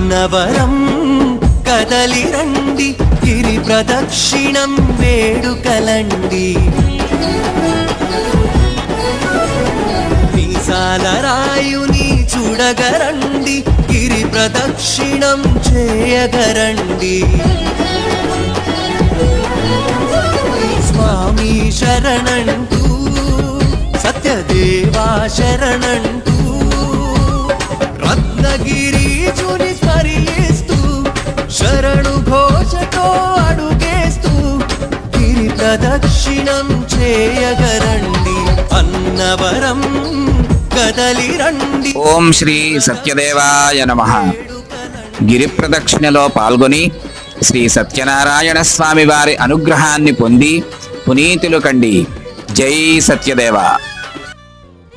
అన్నవరం కదలి రండి, గిరి ప్రదక్షిణం వేడుకలండి. మీసాల రాయుని చూడగరండి, గిరి ప్రదక్షిణం చేయగరండి. స్వామి శరణంటూ సత్యదేవా శరణంటూ రత్నగిరీశుని స్మరిస్తూ శరణు ఘోషతో అడుగేస్తూ గిరి ప్రదక్షిణం చేయగరండి. అన్నవరం కదలి రండి. ఓం శ్రీ సత్యదేవాయ నమః. గిరి ప్రదక్షిణలో పాల్గొని శ్రీ సత్యనారాయణ స్వామి వారి అనుగ్రహాన్ని పొంది పునీతులు కండి. జై సత్యదేవ.